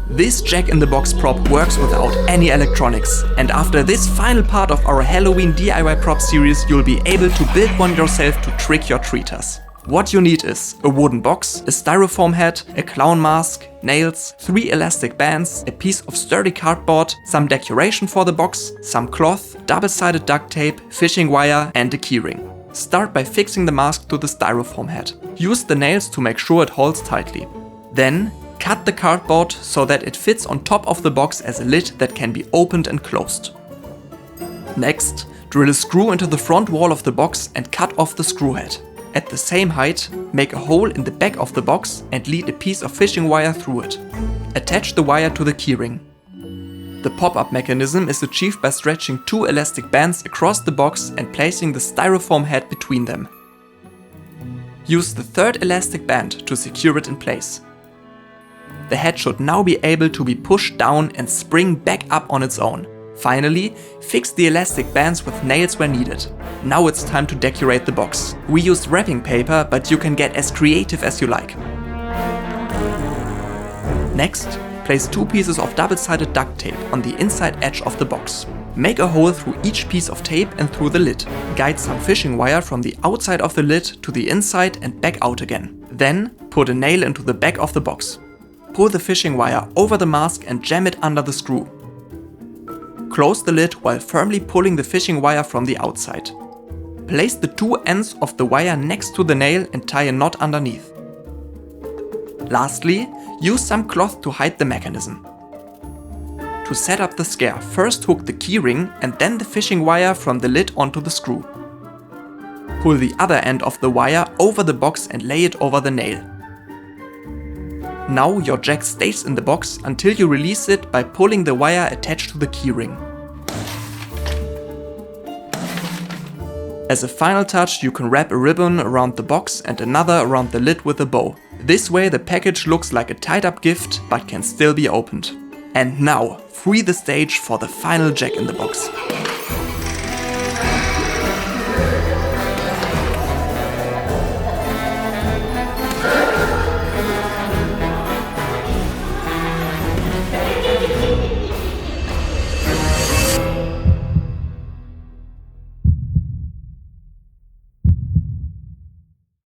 This Jack-in-the-Box prop works without any electronics, and after this final part of our Halloween DIY prop series, you'll be able to build one yourself to trick your treaters. What you need is a wooden box, a styrofoam head, a clown mask, nails, 3 elastic bands, a piece of sturdy cardboard, some decoration for the box, some cloth, double-sided duct tape, fishing wire and a keyring. Start by fixing the mask to the styrofoam head. Use the nails to make sure it holds tightly. Then cut the cardboard so that it fits on top of the box as a lid that can be opened and closed. Next, drill a screw into the front wall of the box and cut off the screw head. At the same height, make a hole in the back of the box and lead a piece of fishing wire through it. Attach the wire to the keyring. The pop-up mechanism is achieved by stretching 2 elastic bands across the box and placing the styrofoam head between them. Use the 3rd elastic band to secure it in place. The head should now be able to be pushed down and spring back up on its own. Finally, fix the elastic bands with nails where needed. Now it's time to decorate the box. We used wrapping paper, but you can get as creative as you like. Next, place 2 pieces of double-sided duct tape on the inside edge of the box. Make a hole through each piece of tape and through the lid. Guide some fishing wire from the outside of the lid to the inside and back out again. Then, put a nail into the back of the box. Pull the fishing wire over the mask and jam it under the screw. Close the lid while firmly pulling the fishing wire from the outside. Place the 2 ends of the wire next to the nail and tie a knot underneath. Lastly, use some cloth to hide the mechanism. To set up the scare, first hook the keyring and then the fishing wire from the lid onto the screw. Pull the other end of the wire over the box and lay it over the nail. Now your jack stays in the box until you release it by pulling the wire attached to the keyring. As a final touch, you can wrap a ribbon around the box and another around the lid with a bow. This way the package looks like a tied up gift but can still be opened. And now, free the stage for the final Jack-in-the-Box.